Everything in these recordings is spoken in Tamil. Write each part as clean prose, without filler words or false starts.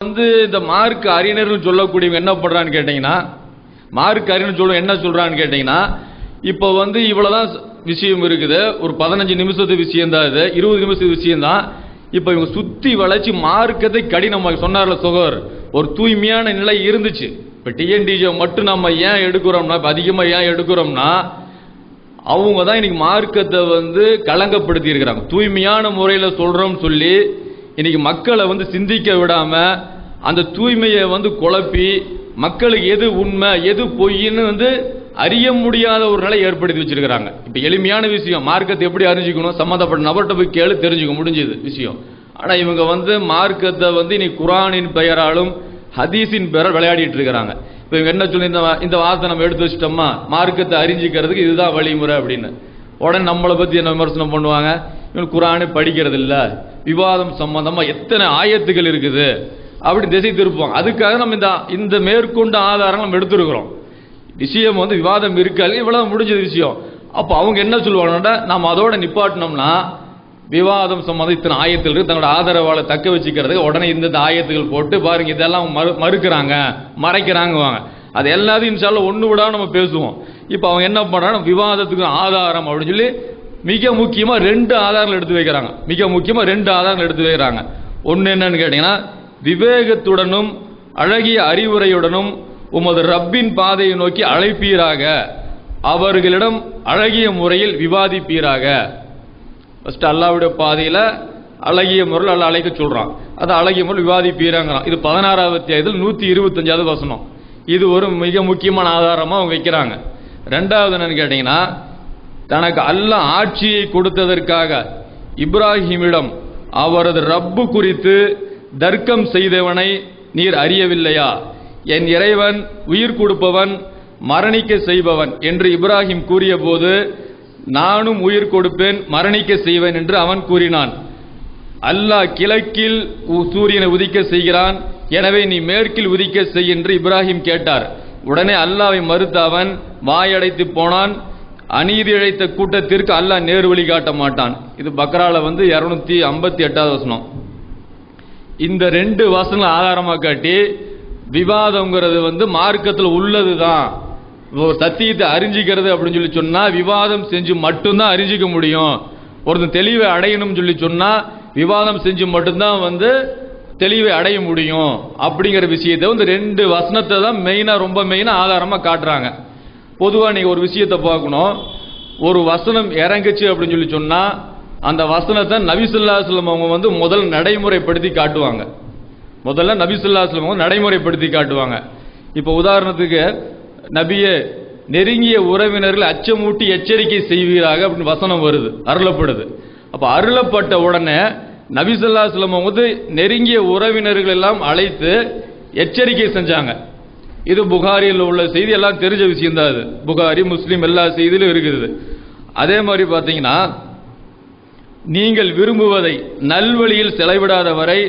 இந்த மார்க் அறிஞர்கள் சொல்லக்கூடியவங்க என்ன பண்றான்னு கேட்டீங்கன்னா, மார்க் அறிஞர் என்ன சொல்றான்னு கேட்டீங்கன்னா, இப்போ இவ்வளவுதான் விஷயம் இருக்குது, ஒரு 15 நிமிஷத்து விஷயம் தான் இது, 20 நிமிஷத்து விஷயம் தான். இப்போ இவங்க சுத்தி வளைச்சு மார்க்கத்தை கடினமாக சொன்னார்ல சகோதர், ஒரு தூய்மையான நிலை இருந்துச்சு. இப்போ டிஎன்டிஜே மட்டும் நம்ம ஏன் எடுக்கிறோம்னா, இப்போ அதிகமாக ஏன் எடுக்கிறோம்னா, அவங்க தான் இன்னைக்கு மார்க்கத்தை களங்கப்படுத்தி இருக்கிறாங்க. தூய்மையான முறையில் சொல்றோம்னு சொல்லி இன்னைக்கு மக்களை சிந்திக்க விடாம அந்த தூய்மையை குழப்பி மக்களுக்கு எது உண்மை எது பொய்ன்னு அறிய முடியாத ஒரு நிலை ஏற்படுத்தி வச்சிருக்கிறாங்க. இப்ப எளிமையான விஷயம், மார்க்கத்தை எப்படி அறிஞ்சிக்கணும், சம்பந்தப்பட்ட நபர்கிட்ட போய் கேளு, தெரிஞ்சுக்க முடிஞ்சது விஷயம். ஆனா இவங்க மார்க்கத்தை இன்னைக்கு குரானின் பெயராலும் ஹதீஸின் பெயரால் விளையாடிட்டு இருக்கிறாங்க. இப்ப இவங்க என்ன சொல்லி இந்த வார்த்தை நம்ம எடுத்து வச்சிட்டோமா, மார்க்கத்தை அறிஞ்சிக்கிறதுக்கு இதுதான் வழிமுறை அப்படின்னு, உடனே நம்மளை பத்தி என்ன விமர்சனம் பண்ணுவாங்க, இவங்க குரானை படிக்கிறது இல்ல, விவாதம் சம்பந்தமா எத்தனை ஆயத்துகள் இருக்குது அப்படி திசை திருப்போம். அதுக்காக நம்ம இந்த மேற்கொண்ட ஆதாரம் நம்ம எடுத்துருக்கிறோம். விஷயம் விவாதம் இருக்காது, இவ்வளவு முடிஞ்சது விஷயம். அப்போ அவங்க என்ன சொல்லுவாங்கன்னா, நம்ம அதோட நிப்பாட்டினோம்னா விவாதம் சம்பந்தம் இத்தனை ஆயத்தில் இருக்கு, தங்களோட ஆதரவாளை தக்க வச்சுக்கிறதுக்கு உடனே இந்த ஆயத்துகள் போட்டு பாருங்க இதெல்லாம் மறுக்கிறாங்க மறைக்கிறாங்க. அது எல்லாத்தையும் இன்ஷால்ல ஒண்ணு விடாம நம்ம பேசுவோம். இப்போ அவங்க என்ன பண்றாங்க, விவாதத்துக்கு ஆதாரம் அப்படின்னு சொல்லி மிக முக்கியமா 2 ஆதாரங்கள் எடுத்து வைக்கிறாங்க. மிக முக்கியமா 2 ஆதாரங்கள் எடுத்து வைக்கிறாங்க. ஒன்னு என்னன்னு கேட்டீங்கன்னா, விவேகத்துடனும் அழகிய அறிவுரையுடனும் உமது ரப்பின் பாதையை நோக்கி அழைப்பீராக, அவர்களிடம் அழகிய முறையில் விவாதிப்பீராக. ஃபர்ஸ்ட் அல்லாஹ்வுடைய பாதையில அழகிய முறையில் அல்லாஹ் அழைக்க சொல்றான், அது அழகிய முறையில் விவாதிப்பீராங்கிறான். இது 16வது அத்தியாயத்தில் 125வது வசனம். இது ஒரு மிக முக்கியமான ஆதாரமா அவங்க வைக்கிறாங்க. 2வது என்னன்னு கேட்டீங்கன்னா, தனக்கு அல்லாஹ் ஆட்சியை கொடுத்ததற்காக இப்ராஹிமிடம் அவரது ரப்பு குறித்து தர்க்கம் செய்தவனை நீர் அறியவில்லையா, என் இறைவன் உயிர் கொடுப்பவன் மரணிக்க செய்பவன் என்று இப்ராஹிம் கூறிய போது, நானும் உயிர் கொடுப்பேன் மரணிக்க செய்வேன் என்று அவன் கூறினான். அல்லாஹ் கிழக்கில் சூரியனை உதிக்க செய்கிறான், எனவே நீ மேற்கில் உதிக்க செய் என்று இப்ராஹிம் கேட்டார். உடனே அல்லாஹ்வை மறுத்த அவன் வாயடைத்து போனான். அநீதி இழைத்த கூட்டத்திற்கு அல்லாஹ் நேர் வழி காட்ட மாட்டான். இது பக்ரால 258வது வசனம். இந்த 2 வசனங்கள் ஆதாரமா காட்டி விவாதம்ங்கிறது மார்க்கத்தில் உள்ளதுதான். சத்தியத்தை அறிஞ்சிக்கிறது அப்படின்னு சொல்லி சொன்னா விவாதம் செஞ்சு மட்டும்தான் அறிஞ்சிக்க முடியும். ஒருத்தன் தெளிவை அடையணும்னு சொல்லி சொன்னா விவாதம் செஞ்சு மட்டும்தான் தெளிவை அடைய முடியும் அப்படிங்கிற விஷயத்தை 2 வசனத்தை தான் மெயினா, ரொம்ப மெயினா ஆதாரமா காட்டுறாங்க. பொதுவா நீங்க ஒரு விஷயத்தை பார்க்கணும், ஒரு வசனம் இறங்குச்சு அப்படின்னு சொல்லி சொன்னா அந்த வசனத்தை நபி ஸல்லல்லாஹு அலைஹி வஸல்லம் அவங்க முதல் நடைமுறைப்படுத்தி காட்டுவாங்க. முதல்ல நபி ஸல்லல்லாஹு அலைஹி வஸல்லம் நடைமுறைப்படுத்தி காட்டுவாங்க. இப்போ உதாரணத்துக்கு, நபியே நெருங்கிய உறவினர்கள் அச்சமூட்டி எச்சரிக்கை செய்வீராக அப்படின்னு வசனம் வருது, அருளப்படுது. அப்ப அருளப்பட்ட உடனே நபி ஸல்லல்லாஹு அலைஹி வஸல்லம் நெருங்கிய உறவினர்கள் எல்லாம் அழைத்து எச்சரிக்கை செஞ்சாங்க. இது புகாரியில் உள்ள செய்தி, எல்லாம் தெரிஞ்ச விஷயம் தான். அது புகாரி முஸ்லீம் எல்லா செய்தியிலும் இருக்குது. அதே மாதிரி பார்த்தீங்கன்னா, நீங்கள் விரும்புவதை நல்வழியில் செலவிடாத வரை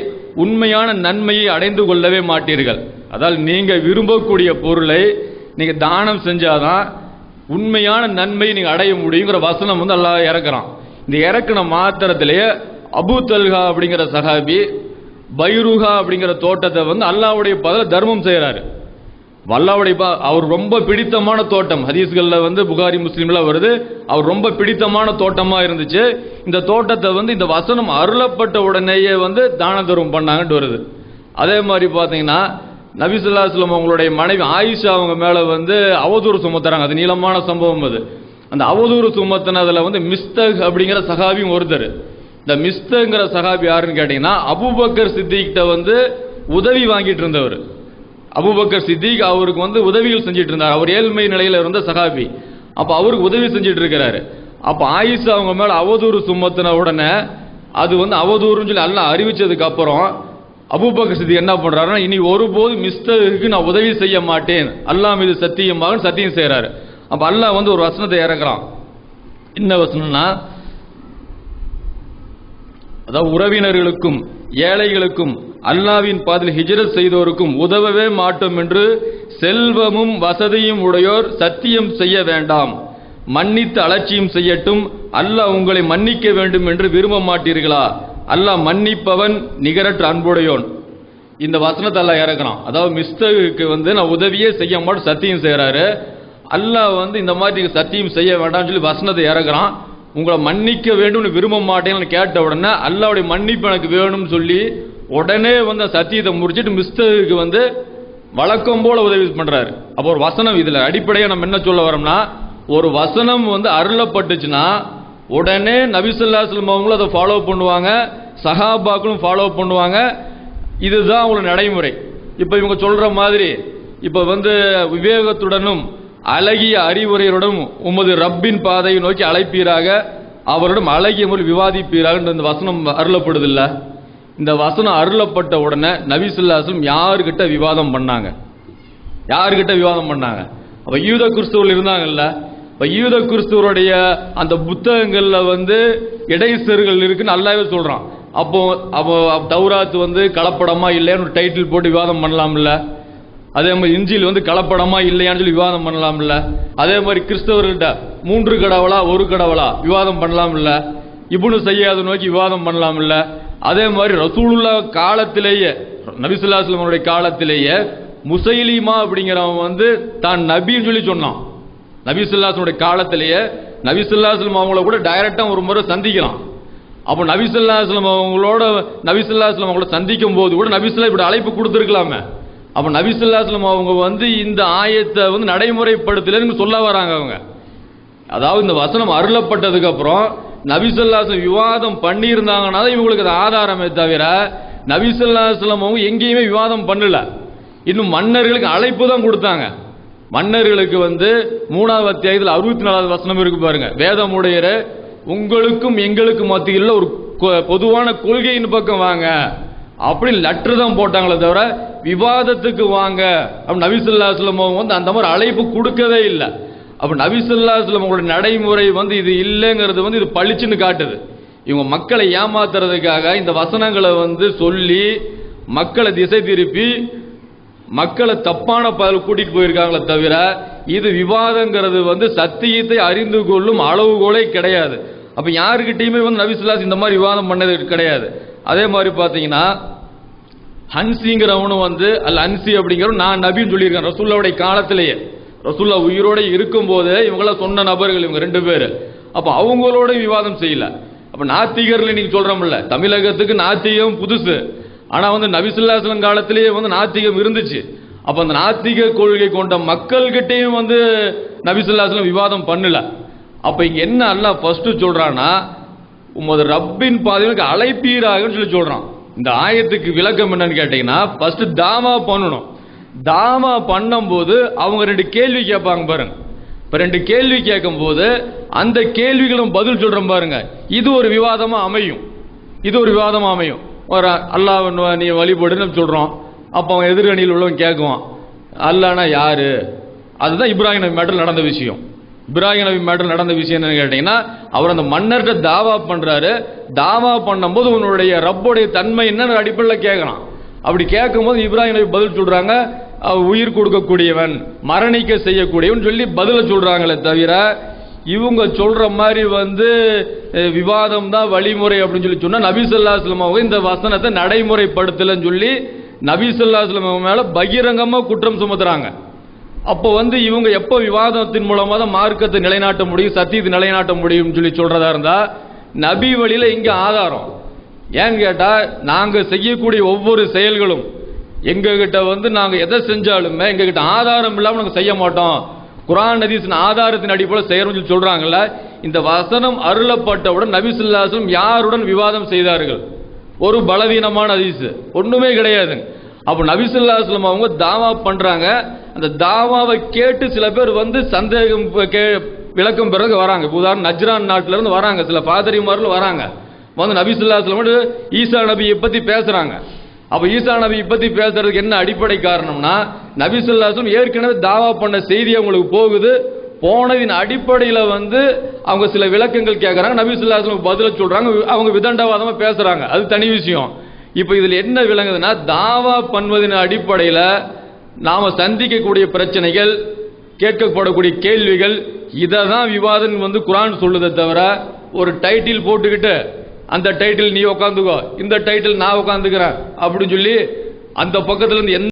உண்மையான நன்மையை அடைந்து கொள்ளவே மாட்டீர்கள். அதாவது நீங்க விரும்பக்கூடிய பொருளை நீங்க தானம் செஞ்சாதான் உண்மையான நன்மை நீங்க அடைய முடியுங்கிற வசனம் அல்லாஹ் இறக்குறான். இந்த இறக்குன மாத்திரத்திலேயே அபு தல்ஹா அப்படிங்கிற சஹாபி பைருஹா அப்படிங்கிற தோட்டத்தை அல்லாஹ்வுடைய பதில தர்மம் செய்யறாரு. அல்லாஹ்வுடைய அவர் ரொம்ப பிடித்தமான தோட்டம், ஹதீஸ்கள்ல புகாரி முஸ்லீம்ல வருது, அவர் ரொம்ப பிடித்தமான தோட்டமா இருந்துச்சு. இந்த தோட்டத்தை இந்த வசனம் அருளப்பட்ட உடனேயே தான தர்மம் பண்ணாங்கன்னு வருது. அதே மாதிரி பாத்தீங்கன்னா, நபி ஸல்லல்லாஹு அலைஹி வஸல்லம் அவங்களுடைய மனைவி ஆயிஷா அவங்க மேல அவதூறு சுமத்துறாங்க. அது நீளமான சம்பவம். அது அந்த அவதூறு சுமத்தினதுல மிஸ்தக் அப்படிங்கிற சஹாபியும் ஒருத்தர். இந்த மிஸ்தங்கிற சஹாபி யாருன்னு கேட்டீங்கன்னா, அபூபக்கர் சித்திக்கிட்ட உதவி வாங்கிட்டு இருந்தவர். அபூபக்கர் சித்திக் அவருக்கு உதவிகள் செஞ்சிட்டு இருந்தார். அவர் ஏழ்மை நிலையில இருந்த சஹாபி. அப்ப அவருக்கு உதவி செஞ்சிட்டு இருக்கிறாரு. அப்ப ஆயிஷா அவங்க மேல அவதூறு சுமத்தின உடனே அது அவதூறுன்னு சொல்லி அல்லாஹ் அறிவிச்சதுக்கு அப்புறம் அபூபக்கர் சித்திக் என்ன பண்றாருன்னா, இனி ஒருபோது மிஸ்தருக்கு நான் உதவி செய்ய மாட்டேன், அல்லாஹ் மீது சத்தியமாக சத்தியம் செய்யறாரு. அப்ப அல்லாஹ் ஒரு வசனத்தை இறக்குறான். என்ன வசனம்னா, அதாவது உறவினர்களுக்கும் ஏழைகளுக்கும் அல்லாஹ்வின் பாதையில் ஹிஜ்ரத் செய்தோருக்கும் உதவவே மாட்டோம் என்று செல்வமும் வசதியும் உடையோர் சத்தியம் செய்ய வேண்டாம், மன்னித்து அலட்சியம் செய்யட்டும், அல்லாஹ் உங்களை மன்னிக்க வேண்டும் என்று விரும்ப மாட்டீர்களா, அல்லாஹ் மன்னிப்பவன் நிகரற்ற அன்புடையோன். இந்த வசனத்தை அல்லாஹ் இறக்குறான். அதாவது மிஸ்டேக்கு வந்து நான் உதவியே செய்ய மாட்டேன் சத்தியம் செய்யறாரு. அல்லாஹ் வந்து இந்த மாதிரி நீங்க சத்தியம் செய்ய வேண்டாம்னு சொல்லி வசனத்தை இறக்குறான். உங்களை மன்னிக்க வேண்டும்னு விரும்ப மாட்டேன்னு கேட்ட உடனே அல்லாஹ்வுடைய மன்னிப்பு எனக்கு வேணும்னு சொல்லி உடனே வந்து சத்தியத்தை முடிச்சிட்டு மிஸ்டேக்கு வந்து வழக்கம் போல உதவி பண்றாரு. அப்போ ஒரு வசனம் இதுல அடிப்படையா நம்ம என்ன சொல்ல வரோம்னா, ஒரு வசனம் வந்து அருளப்பட்டுச்சுன்னா உடனே நபி ஸல்லல்லாஹு அலைஹி வஸல்லம் அவங்களும் அதை ஃபாலோ பண்ணுவாங்க, சஹாபாக்களும் ஃபாலோ பண்ணுவாங்க. இதுதான் அவங்களோட நடைமுறை. இப்ப இவங்க சொல்ற மாதிரி இப்ப வந்து விவேகத்துடனும் அழகிய அறிவுரையுடன் உமது ரப்பின் பாதையை நோக்கி அழைப்பீராக, அவரிடம் அழகிய முறை விவாதிப்பீராக இந்த வசனம் அருளப்படுதில்ல. இந்த வசனம் அருளப்பட்ட உடனே நபி ஸல்லல்லாஹு அலைஹி வஸல்லம் யாருக்கிட்ட விவாதம் பண்ணாங்க? யாருக்கிட்ட விவாதம் பண்ணாங்க? அப்ப யூத கிறிஸ்துவர்கள் இருந்தாங்கல்ல, இப்ப யூத கிறிஸ்துவருடைய அந்த புத்தகங்கள்ல வந்து இடைசர்கள் இருக்குன்னு அல்லாஹ்வே சொல்றான். அப்போ தௌராத் வந்து கலப்படமா இல்லையான்னு ஒரு டைட்டில் போட்டு விவாதம் பண்ணலாம்ல. அதே மாதிரி இஞ்சில் வந்து கலப்படமா இல்லையான்னு சொல்லி விவாதம் பண்ணலாம்ல. அதே மாதிரி கிறிஸ்தவர்கள்ட்ட 3 கடவுளா 1 கடவுளா விவாதம் பண்ணலாம்ல. இப்னு சய்யாத் நோக்கி விவாதம் பண்ணலாம்ல. அதே மாதிரி ரசூலுல்லாஹ் காலத்திலேயே நபி ஸல்லல்லாஹு அலைஹி வஸல்லம் காலத்திலேயே முசைலிமா அப்படிங்கிறவன் வந்து தான் நபின்னு சொல்லி சொன்னான். நபி ஸல்லல்லாஹு அலைஹி வஸல்லம் காலத்திலேயே நபி ஸல்லல்லாஹு அலைஹி வஸல்லம் அவங்கள கூட டைரக்டா ஒரு முறை சந்திக்கிறான். அப்போ நபி ஸல்லல்லாஹு அலைஹி வஸல்லம் அவங்களோட நபி ஸல்லல்லாஹு அலைஹி வஸல்லம் அவங்கள சந்திக்கும் போது கூட நபி ஸல்லல்லாஹு இப்படி அழைப்பு கொடுத்துருக்கலாமே. அப்ப நபி ஸல்லல்லாஹு அலைஹி வஸல்லம் அவங்க வந்து இந்த ஆயத்தை வந்து நடைமுறைப்படுத்தலன்னு சொல்ல வராங்க அவங்க. அதாவது இந்த வசனம் அருளப்பட்டதுக்கு அப்புறம் நபி ஸல்லல்லாஹு அலைஹி வஸல்லம் விவாதம் பண்ணியிருந்தாங்கன்னா இவங்களுக்கு அது ஆதாரமே தவிர நபி ஸல்லல்லாஹு அலைஹி வஸல்லம் அவங்க எங்கேயுமே விவாதம் பண்ணல. இன்னும் மன்னர்களுக்கு அழைப்பு தான் கொடுத்தாங்க. மன்னர்களுக்கு வந்து 3வது அத்தியாயத்தில் 64வது வசனம் இருக்கு பாருங்க. வேதமுடையர உங்களுக்கும் எங்களுக்கும் மத்தியில் ஒரு பொதுவான கொள்கையின் பக்கம் வாங்க அப்படி லெட்டர் தான் போட்டாங்களே தவிர விவாதத்துக்கு வாங்க அப்படி நபி ஸல்லல்லாஹு அலைஹி வஸல்லம் வந்து அந்த மாதிரி அழைப்பு கொடுக்கவே இல்லை. அப்ப நபி ஸல்லல்லாஹு அலைஹி வஸல்லம் அவங்களோட நடைமுறை வந்து இது இல்லைங்கிறது வந்து இது பளிச்சுன்னு காட்டுது. இவங்க மக்களை ஏமாத்துறதுக்காக இந்த வசனங்களை வந்து சொல்லி மக்களை திசை திருப்பி மக்களை தப்பான பாதையில் கூட்டிட்டு போயிருக்காங்களே தவிர இது விவாதங்கிறது வந்து சத்தியத்தை அறிந்து கொள்ளும் அளவுகோலே கிடையாது. அப்ப யாருக்கிட்டையுமே வந்து நபி ஸல்லல்லாஹு அலைஹி வஸல்லம் இந்த மாதிரி விவாதம் பண்ணது கிடையாது. அதே மாதிரி பாத்தீங்கன்னா ஹன்சிங்கிறவனும் வந்து அன்சி அப்படிங்கிறவன் நான் நபின்னு சொல்லியிருக்கேன் ரசூலுல்லாஹ்வுடைய காலத்திலேயே. ரசூலுல்லாஹ் உயிரோட இருக்கும் போது இவங்கள சொன்ன நபர்கள் இவங்க 2 பேர். அப்ப அவங்களோட விவாதம் செய்யல. அப்ப நாத்திகர்கள் நீங்க சொல்றோம்ல, தமிழகத்துக்கு நாத்திகம் புதுசு. ஆனா வந்து நபி ஸல்லல்லாஹு அலைஹி வஸல்லம் காலத்திலேயே வந்து நாத்திகம் இருந்துச்சு. அப்ப அந்த நாத்திக கொள்கை கொண்ட மக்கள்கிட்டையும் வந்து நபி ஸல்லல்லாஹு அலைஹி வஸல்லம் விவாதம் பண்ணல. அப்ப இங்க என்ன அல்லாஹ் ஃபர்ஸ்ட் சொல்றான்னா உமது ரப்பின் பாதைக்கு அழைப்பீராகன்னு சொல்லி சொல்றான். இந்த ஆயத்துக்கு விளக்கம் என்னன்னு கேட்டீங்கன்னா ஃபர்ஸ்ட் தாவா பண்ணணும். தாவா பண்ணும்போது அவங்க 2 கேள்வி கேட்பாங்க பாருங்க. இப்ப 2 கேள்வி கேட்கும் போது அந்த கேள்விகளும் பதில் சொல்றோம் பாருங்க. இது ஒரு விவாதமா அமையும். இது ஒரு விவாதமா அமையும். ஒரு அல்லாஹ் நீ வழிபடுன்னு சொல்றோம். அப்ப அவன் எதிரணியில் உள்ளவன் கேட்குவான் அல்லாஹ்னா யாரு? அதுதான் இப்ராஹிம் நபி மேட்டர் நடந்த விஷயம். இப்ராஹிம் நபி மேட்டர் நடந்த விஷயம் என்னன்னு கேட்டீங்கன்னா அவர் அந்த மன்னர்கிட்ட தாவா பண்றாரு. தாவா பண்ணும்போது உன்னுடைய ரப்போடைய தன்மை என்னன்னு அடிப்படையில் கேட்கலாம். அப்படி கேட்கும்போது இப்ராஹிம் நபி பதில் சொல்றாங்க உயிர் கொடுக்கக்கூடியவன் மரணிக்க செய்யக்கூடியவன் சொல்லி பதில சொல்றாங்களே தவிர இவங்க சொல்ற மாதிரி வந்து விவாதம் தான் வழிமுறை அப்படின்னு சொல்லி சொன்னா நபி ஸல்லல்லாஹு அலைஹி வஸல்லம் அவங்க இந்த வசனத்தை நடைமுறைப்படுத்தலன்னு சொல்லி நபி ஸல்லல்லாஹு அலைஹி வஸல்லம் மேல பகிரங்கமா குற்றம் சுமத்துறாங்க. அப்போ வந்து இவங்க எப்போ விவாதத்தின் மூலமா தான் மார்க்கத்தை நிலைநாட்ட முடியும், சத்தியத்தை நிலைநாட்ட முடியும் சொல்லி சொல்றதா இருந்தா நபி வழியில இங்க ஆதாரம். ஏன்னு கேட்டா நாங்க செய்யக்கூடிய ஒவ்வொரு செயல்களும் எங்க கிட்ட வந்து நாங்க எதை செஞ்சாலுமே எங்க கிட்ட ஆதாரம் இல்லாம நாங்க செய்ய மாட்டோம். குர்ஆன் ஹதீஸின் ஆதாரத்தின் அடிப்படையில் செய்யறோம்னு சொல்லி சொல்றாங்கல்ல. இந்த வசனம் அருளப்பட்டவுடன் நபி ஸல்லல்லாஹு அலைஹி வஸல்லம் யாருடன் விவாதம் செய்தார்கள்? ஒரு பலவீனமான ஹதீஸ் ஒண்ணுமே கிடையாது. அப்ப நபி ஸல்லல்லாஹு அலைஹி வஸல்லம் அவங்க தாவா பண்றாங்க. அந்த தாவாவை கேட்டு சில பேர் வந்து சந்தேகம் விளக்கம் பிறகு வராங்க. உதாரணம் நஜ்ரான் நாட்டில இருந்து வராங்க, சில பாதிரிமார்கள் வராங்க. வந்து நபி ஸல்லல்லாஹு அலைஹி வஸல்லம் ஈசா நபியை பத்தி பேசுறாங்க. அப்ப ஈசா நபியை பத்தி பேசுறதுக்கு என்ன அடிப்படை காரணம்னா நபி ஸல்லல்லாஹு அலைஹி வஸல்லம் ஏற்கனவே தாவா பண்ண செய்தி அவங்களுக்கு போகுது. போனதின் அடிப்படையில வந்து அவங்க சில விளக்கங்கள் கேட்கறாங்க. நபி ஸல்லல்லாஹு அலைஹி வஸல்லம் பதில சொல்றாங்க. அவங்க விதண்டாவாதமா பேசுறாங்க. அது தனி விஷயம். இப்ப இதுல என்ன விளங்குதுன்னா தாவா பண்ணுவதின் அடிப்படையில நாம சந்திக்கக்கூடிய பிரச்சனைகள் கேட்கப்படக்கூடிய கேள்விகள் இததான் விவாதம் வந்து குர்ஆன் சொல்லுதே தவிர ஒரு டைட்டில் போட்டுக்கிட்டு அந்த டைட்டில் நீ உட்காந்துக்கோ இந்த டைட்டில் நான் உட்காந்துக்கிறேன் அப்படின்னு சொல்லி அந்த பக்கத்துல இருந்து எந்த